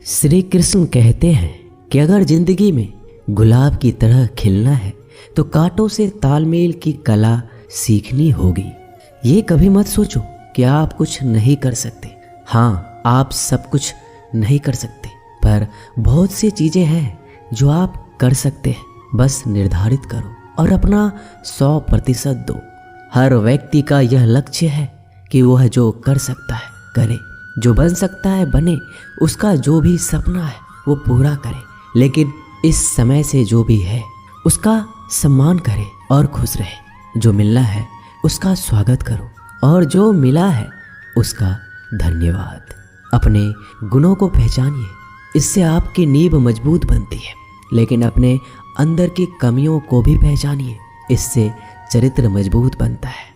श्री कृष्ण कहते हैं कि अगर जिंदगी में गुलाब की तरह खिलना है तो कांटों से तालमेल की कला सीखनी होगी। ये कभी मत सोचो कि आप कुछ नहीं कर सकते। हाँ, आप सब कुछ नहीं कर सकते, पर बहुत सी चीजें हैं जो आप कर सकते हैं। बस निर्धारित करो और अपना 100% दो। हर व्यक्ति का यह लक्ष्य है कि वह जो कर सकता है करे, जो बन सकता है बने, उसका जो भी सपना है वो पूरा करे। लेकिन इस समय से जो भी है उसका सम्मान करे और खुश रहे। जो मिलना है उसका स्वागत करो और जो मिला है उसका धन्यवाद। अपने गुणों को पहचानिए, इससे आपकी नींव मजबूत बनती है। लेकिन अपने अंदर की कमियों को भी पहचानिए, इससे चरित्र मजबूत बनता है।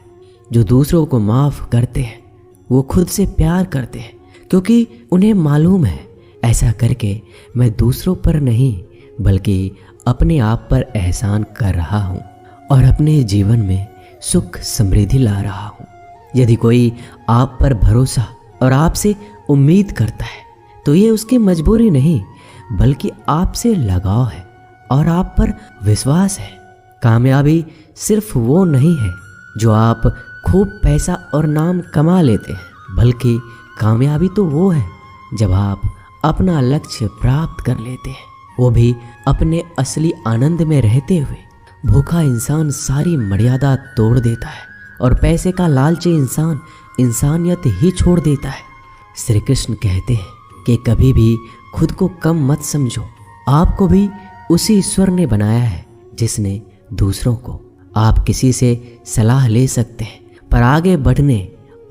जो दूसरों को माफ़ करते हैं वो खुद से प्यार करते हैं, क्योंकि उन्हें मालूम है ऐसा करके मैं दूसरों पर नहीं बल्कि अपने आप पर एहसान कर रहा हूँ और अपने जीवन में सुख समृद्धि ला रहा हूँ। यदि कोई आप पर भरोसा और आपसे उम्मीद करता है तो ये उसकी मजबूरी नहीं बल्कि आपसे लगाव है और आप पर विश्वास है। कामयाबी सिर्फ वो नहीं है जो आप खूब पैसा और नाम कमा लेते हैं, बल्कि कामयाबी तो वो है जब आप अपना लक्ष्य प्राप्त कर लेते हैं, वो भी अपने असली आनंद में रहते हुए। भूखा इंसान सारी मर्यादा तोड़ देता है और पैसे का लालची इंसान इंसानियत ही छोड़ देता है। श्री कृष्ण कहते हैं कि कभी भी खुद को कम मत समझो। आपको भी उसी ईश्वर ने बनाया है जिसने दूसरों को। आप किसी से सलाह ले सकते हैं, पर आगे बढ़ने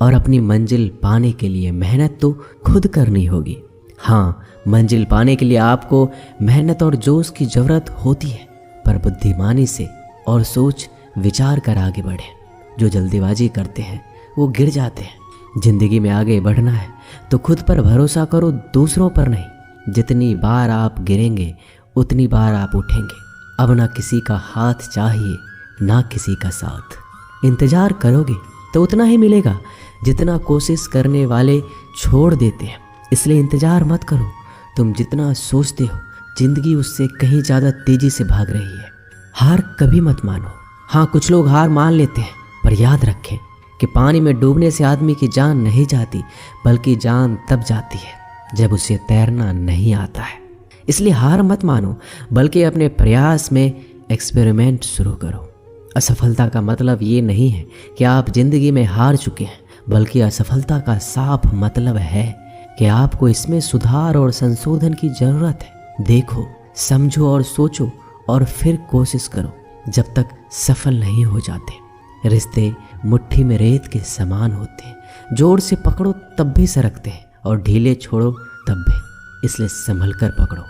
और अपनी मंजिल पाने के लिए मेहनत तो खुद करनी होगी। हाँ, मंजिल पाने के लिए आपको मेहनत और जोश की ज़रूरत होती है, पर बुद्धिमानी से और सोच विचार कर आगे बढ़ें। जो जल्दीबाजी करते हैं वो गिर जाते हैं। जिंदगी में आगे बढ़ना है तो खुद पर भरोसा करो, दूसरों पर नहीं। जितनी बार आप गिरेंगे उतनी बार आप उठेंगे। अब ना किसी का हाथ चाहिए ना किसी का साथ। इंतजार करोगे तो उतना ही मिलेगा जितना कोशिश करने वाले छोड़ देते हैं। इसलिए इंतजार मत करो। तुम जितना सोचते हो जिंदगी उससे कहीं ज़्यादा तेजी से भाग रही है। हार कभी मत मानो। हाँ, कुछ लोग हार मान लेते हैं, पर याद रखें कि पानी में डूबने से आदमी की जान नहीं जाती, बल्कि जान तब जाती है जब उसे तैरना नहीं आता है। इसलिए हार मत मानो, बल्कि अपने प्रयास में एक्सपेरिमेंट शुरू करो। असफलता का मतलब ये नहीं है कि आप जिंदगी में हार चुके हैं, बल्कि असफलता का साफ मतलब है कि आपको इसमें सुधार और संशोधन की ज़रूरत है। देखो, समझो और सोचो और फिर कोशिश करो जब तक सफल नहीं हो जाते। रिश्ते मुट्ठी में रेत के समान होते हैं। जोर से पकड़ो तब भी सरकते हैं और ढीले छोड़ो तब भी। इसलिए संभल कर पकड़ो।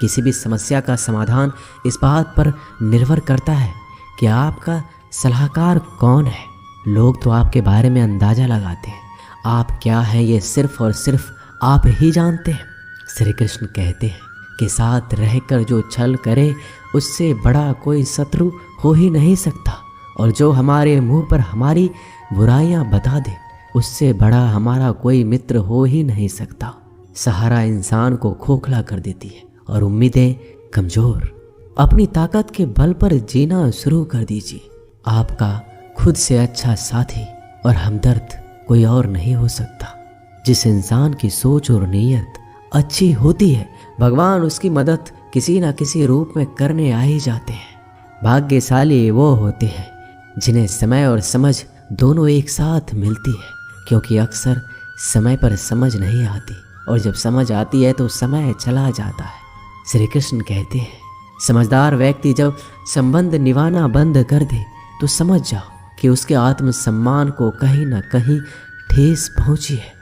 किसी भी समस्या का समाधान इस बात पर निर्भर करता है कि आपका सलाहकार कौन है। लोग तो आपके बारे में अंदाज़ा लगाते हैं, आप क्या हैं ये सिर्फ और सिर्फ आप ही जानते हैं। श्री कृष्ण कहते हैं कि साथ रहकर जो छल करे उससे बड़ा कोई शत्रु हो ही नहीं सकता, और जो हमारे मुंह पर हमारी बुराइयां बता दे उससे बड़ा हमारा कोई मित्र हो ही नहीं सकता। सहारा इंसान को खोखला कर देती है और उम्मीदें कमज़ोर। अपनी ताकत के बल पर जीना शुरू कर दीजिए। आपका खुद से अच्छा साथी और हमदर्द कोई और नहीं हो सकता। जिस इंसान की सोच और नीयत अच्छी होती है, भगवान उसकी मदद किसी न किसी रूप में करने आ ही जाते हैं। भाग्यशाली वो होते हैं जिन्हें समय और समझ दोनों एक साथ मिलती है, क्योंकि अक्सर समय पर समझ नहीं आती और जब समझ आती है तो समय चला जाता है। श्री कृष्ण कहते हैं, समझदार व्यक्ति जब संबंध निभाना बंद कर दे तो समझ जाओ कि उसके आत्मसम्मान को कहीं ना कहीं ठेस पहुंची है।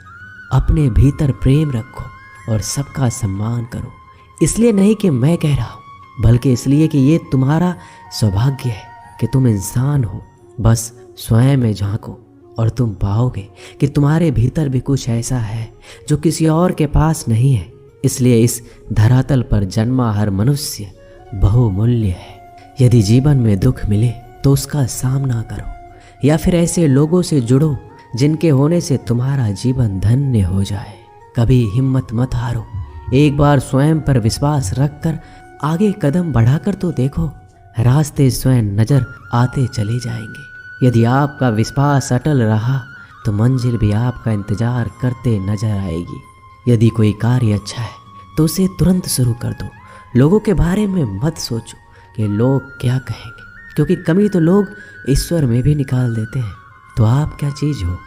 अपने भीतर प्रेम रखो और सबका सम्मान करो। इसलिए नहीं कि मैं कह रहा हूँ, बल्कि इसलिए कि ये तुम्हारा सौभाग्य है कि तुम इंसान हो। बस स्वयं में झांको और तुम पाओगे कि तुम्हारे भीतर भी कुछ ऐसा है जो किसी और के पास नहीं है। इसलिए इस धरातल पर जन्मा हर मनुष्य बहुमूल्य है। यदि जीवन में दुख मिले तो उसका सामना करो, या फिर ऐसे लोगों से जुड़ो जिनके होने से तुम्हारा जीवन धन्य हो जाए। कभी हिम्मत मत हारो, एक बार स्वयं पर विश्वास रखकर आगे कदम बढ़ाकर तो देखो, रास्ते स्वयं नजर आते चले जाएंगे। यदि आपका विश्वास अटल रहा तो मंजिल भी आपका इंतजार करते नजर आएगी। यदि कोई कार्य अच्छा है तो उसे तुरंत शुरू कर दो। लोगों के बारे में मत सोचो कि लोग क्या कहेंगे, क्योंकि कमी तो लोग ईश्वर में भी निकाल देते हैं। तो आप क्या चीज़ हो?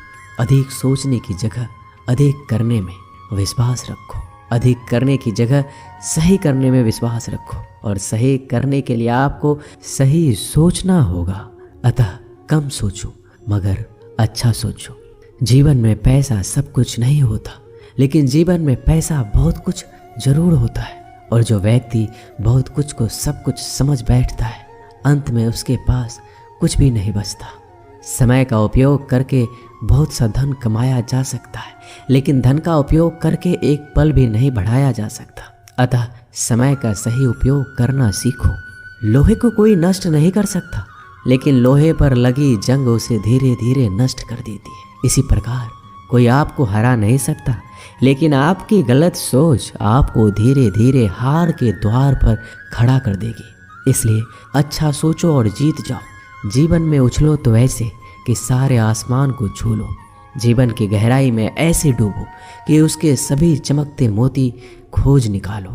अधिक सोचने की जगह अधिक करने में विश्वास रखो। अधिक करने की जगह सही करने में विश्वास रखो, और सही करने के लिए आपको सही सोचना होगा। अतः कम सोचो मगर अच्छा सोचो। जीवन में पैसा सब कुछ नहीं होता, लेकिन जीवन में पैसा बहुत कुछ जरूर होता है। और जो व्यक्ति बहुत कुछ को सब कुछ समझ बैठता है, अंत में उसके पास कुछ भी नहीं बचता। समय का उपयोग करके बहुत सा धन कमाया जा सकता है, लेकिन धन का उपयोग करके एक पल भी नहीं बढ़ाया जा सकता। अतः समय का सही उपयोग करना सीखो। लोहे को कोई नष्ट नहीं कर सकता, लेकिन लोहे पर लगी जंग उसे धीरे धीरे नष्ट कर देती है। इसी प्रकार कोई आपको हरा नहीं सकता, लेकिन आपकी गलत सोच आपको धीरे धीरे हार के द्वार पर खड़ा कर देगी। इसलिए अच्छा सोचो और जीत जाओ। जीवन में उछलो तो ऐसे कि सारे आसमान को छू लो। जीवन की गहराई में ऐसे डूबो कि उसके सभी चमकते मोती खोज निकालो।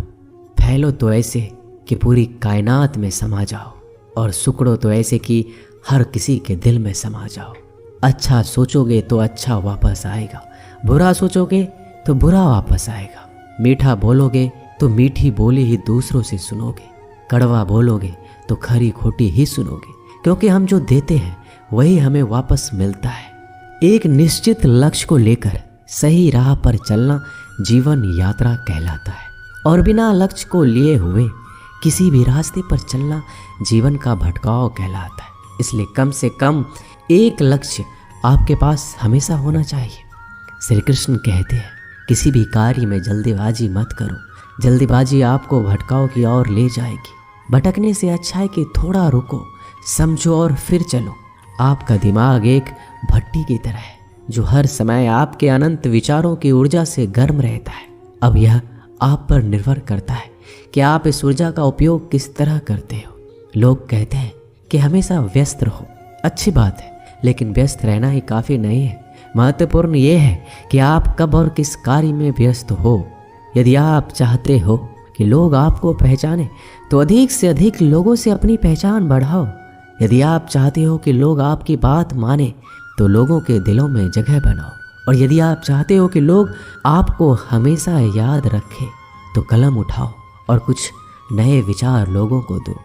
फैलो तो ऐसे कि पूरी कायनात में समा जाओ, और सुकड़ो तो ऐसे कि हर किसी के दिल में समा जाओ। अच्छा सोचोगे तो अच्छा वापस आएगा, बुरा सोचोगे तो बुरा वापस आएगा। मीठा बोलोगे तो मीठी बोली ही दूसरों से सुनोगे, कड़वा बोलोगे तो खरी खोटी ही सुनोगे, क्योंकि हम जो देते हैं वही हमें वापस मिलता है। एक निश्चित लक्ष्य को लेकर सही राह पर चलना जीवन यात्रा कहलाता है, और बिना लक्ष्य को लिए हुए किसी भी रास्ते पर चलना जीवन का भटकाव कहलाता है। इसलिए कम से कम एक लक्ष्य आपके पास हमेशा होना चाहिए। श्री कृष्ण कहते हैं, किसी भी कार्य में जल्दीबाजी मत करो। जल्दीबाजी आपको भटकाव की ओर ले जाएगी। भटकने से अच्छा है कि थोड़ा रुको, समझो और फिर चलो। आपका दिमाग एक भट्टी की तरह है जो हर समय आपके अनंत विचारों की ऊर्जा से गर्म रहता है। अब यह आप पर निर्भर करता है कि आप इस ऊर्जा का उपयोग किस तरह करते हो। लोग कहते हैं कि हमेशा व्यस्त रहो। अच्छी बात है, लेकिन व्यस्त रहना ही काफ़ी नहीं है। महत्वपूर्ण ये है कि आप कब और किस कार्य में व्यस्त हो। यदि आप चाहते हो कि लोग आपको पहचाने तो अधिक से अधिक लोगों से अपनी पहचान बढ़ाओ। यदि आप चाहते हो कि लोग आपकी बात माने तो लोगों के दिलों में जगह बनाओ। और यदि आप चाहते हो कि लोग आपको हमेशा याद रखें तो कलम उठाओ और कुछ नए विचार लोगों को दो।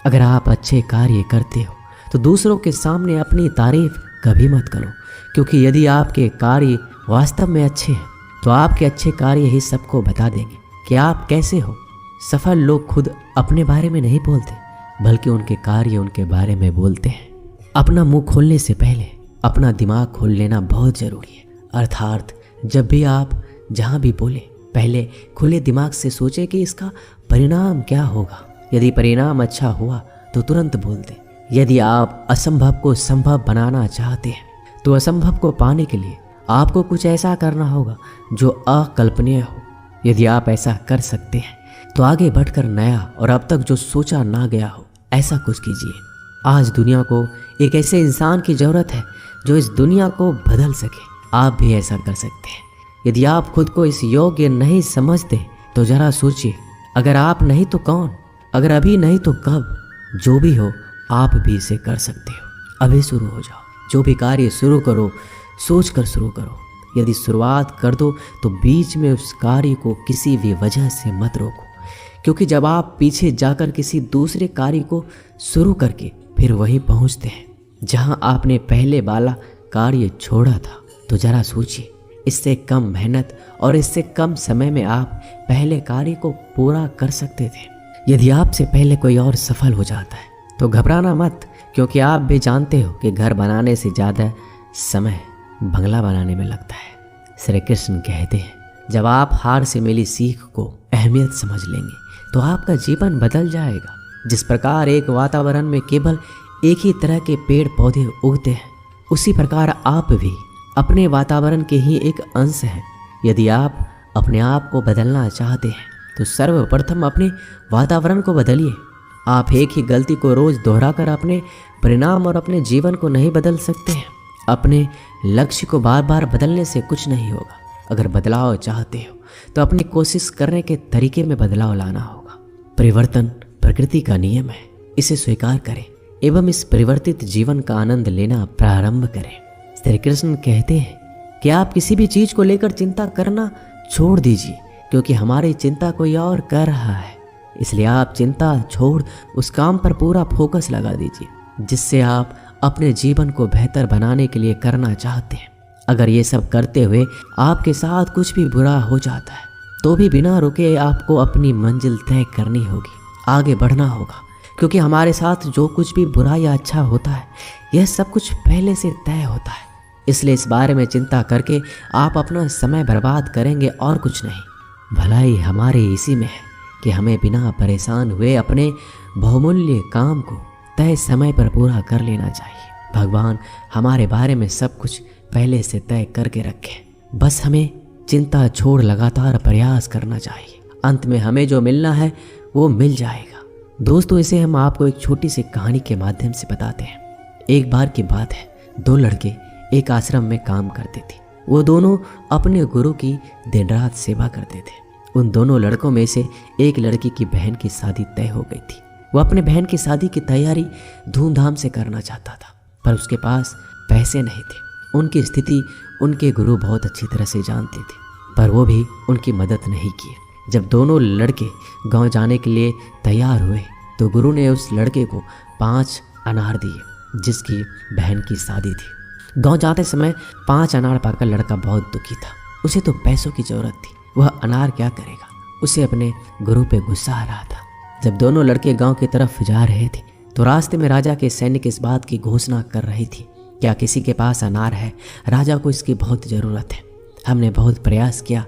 अगर आप अच्छे कार्य करते हो तो दूसरों के सामने अपनी तारीफ कभी मत करो, क्योंकि यदि आपके कार्य वास्तव में अच्छे हैं तो आपके अच्छे कार्य ही सबको बता देंगे कि आप कैसे हो। सफल लोग खुद अपने बारे में नहीं बोलते, बल्कि उनके कार्य उनके बारे में बोलते हैं। अपना मुंह खोलने से पहले अपना दिमाग खोल लेना बहुत ज़रूरी है। अर्थात जब भी आप जहाँ भी बोले, पहले खुले दिमाग से सोचे कि इसका परिणाम क्या होगा। यदि परिणाम अच्छा हुआ तो तुरंत बोल दें। यदि आप असंभव को संभव बनाना चाहते हैं तो असंभव को पाने के लिए आपको कुछ ऐसा करना होगा जो अकल्पनीय हो। यदि आप ऐसा कर सकते हैं तो आगे बढ़कर नया और अब तक जो सोचा ना गया हो ऐसा कुछ कीजिए। आज दुनिया को एक ऐसे इंसान की ज़रूरत है जो इस दुनिया को बदल सके। आप भी ऐसा कर सकते हैं। यदि आप खुद को इस योग्य नहीं समझते तो ज़रा सोचिए, अगर आप नहीं तो कौन? अगर अभी नहीं तो कब? जो भी हो आप भी इसे कर सकते हो। अभी शुरू हो जाओ। जो भी कार्य शुरू करो सोच कर शुरू करो। यदि शुरुआत कर दो तो बीच में उस कार्य को किसी भी वजह से मत रोको, क्योंकि जब आप पीछे जाकर किसी दूसरे कार्य को शुरू करके फिर वहीं पहुंचते हैं जहां आपने पहले वाला कार्य छोड़ा था, तो ज़रा सोचिए, इससे कम मेहनत और इससे कम समय में आप पहले कार्य को पूरा कर सकते थे। यदि आपसे पहले कोई और सफल हो जाता है तो घबराना मत, क्योंकि आप भी जानते हो कि घर बनाने से ज़्यादा समय बंगला बनाने में लगता है। श्री कृष्ण कहते हैं, जब आप हार से मिली सीख को अहमियत समझ लेंगे तो आपका जीवन बदल जाएगा। जिस प्रकार एक वातावरण में केवल एक ही तरह के पेड़ पौधे उगते हैं, उसी प्रकार आप भी अपने वातावरण के ही एक अंश हैं। यदि आप अपने आप को बदलना चाहते हैं तो सर्वप्रथम अपने वातावरण को बदलिए। आप एक ही गलती को रोज दोहराकर अपने परिणाम और अपने जीवन को नहीं बदल सकते हैं। अपने लक्ष्य को बार बार बदलने से कुछ नहीं होगा। अगर बदलाव चाहते हो तो अपनी कोशिश करने के तरीके में बदलाव लाना होगा। परिवर्तन प्रकृति का नियम है, इसे स्वीकार करें एवं इस परिवर्तित जीवन का आनंद लेना प्रारंभ करें। श्री कृष्ण कहते हैं कि आप किसी भी चीज को लेकर चिंता करना छोड़ दीजिए, क्योंकि हमारी चिंता कोई और कर रहा है। इसलिए आप चिंता छोड़ उस काम पर पूरा फोकस लगा दीजिए जिससे आप अपने जीवन को बेहतर बनाने के लिए करना चाहते हैं। अगर ये सब करते हुए आपके साथ कुछ भी बुरा हो जाता है तो भी बिना रुके आपको अपनी मंजिल तय करनी होगी, आगे बढ़ना होगा, क्योंकि हमारे साथ जो कुछ भी बुरा या अच्छा होता है यह सब कुछ पहले से तय होता है। इसलिए इस बारे में चिंता करके आप अपना समय बर्बाद करेंगे और कुछ नहीं। भलाई हमारे इसी में है कि हमें बिना परेशान हुए अपने बहुमूल्य काम को तय समय पर पूरा कर लेना चाहिए। भगवान हमारे बारे में सब कुछ पहले से तय करके रखे, बस हमें चिंता छोड़ लगातार प्रयास करना चाहिए। अंत में हमें जो मिलना है वो मिल जाएगा। दोस्तों, इसे हम आपको एक छोटी सी कहानी के माध्यम से बताते हैं। एक बार की बात है, दो लड़के एक आश्रम में काम करते थे। वो दोनों अपने गुरु की दिन रात सेवा करते थे। उन दोनों लड़कों में से एक लड़की की बहन की शादी तय हो गई थी। वो अपने बहन की शादी की तैयारी धूमधाम से करना चाहता था, पर उसके पास पैसे नहीं थे। उनकी स्थिति उनके गुरु बहुत अच्छी तरह से जानते थे, पर वो भी उनकी मदद नहीं की। जब दोनों लड़के गांव जाने के लिए तैयार हुए तो गुरु ने उस लड़के को 5 अनार दिए जिसकी बहन की शादी थी। गांव जाते समय 5 अनार पाकर लड़का बहुत दुखी था। उसे तो पैसों की जरूरत थी, वह अनार क्या करेगा। उसे अपने गुरु पे गुस्सा आ रहा था। जब दोनों लड़के गांव की तरफ जा रहे थे तो रास्ते में राजा के सैनिक इस बात की घोषणा कर रही थी, क्या किसी के पास अनार है? राजा को इसकी बहुत ज़रूरत है। हमने बहुत प्रयास किया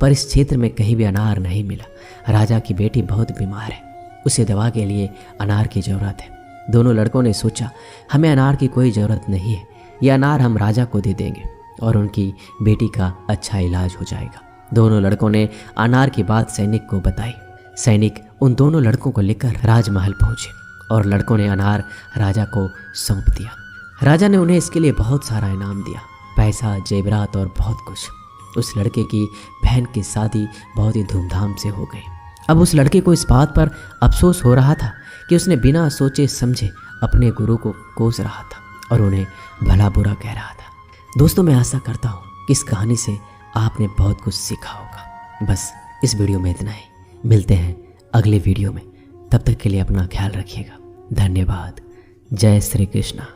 पर इस क्षेत्र में कहीं भी अनार नहीं मिला। राजा की बेटी बहुत बीमार है, उसे दवा के लिए अनार की ज़रूरत है। दोनों लड़कों ने सोचा, हमें अनार की कोई ज़रूरत नहीं है, यह अनार हम राजा को दे देंगे और उनकी बेटी का अच्छा इलाज हो जाएगा। दोनों लड़कों ने अनार की बात सैनिक को बताई। सैनिक उन दोनों लड़कों को लेकर राजमहल पहुंचे और लड़कों ने अनार राजा को सौंप दिया। राजा ने उन्हें इसके लिए बहुत सारा इनाम दिया, पैसा, जेवरात और बहुत कुछ। उस लड़के की बहन की शादी बहुत ही धूमधाम से हो गई। अब उस लड़के को इस बात पर अफसोस हो रहा था कि उसने बिना सोचे समझे अपने गुरु को कोस रहा था और उन्हें भला बुरा कह रहा था। दोस्तों, मैं आशा करता हूँ कि इस कहानी से आपने बहुत कुछ सीखा होगा। बस इस वीडियो में इतना ही। मिलते हैं अगले वीडियो में, तब तक के लिए अपना ख्याल रखिएगा। धन्यवाद। जय श्री कृष्णा।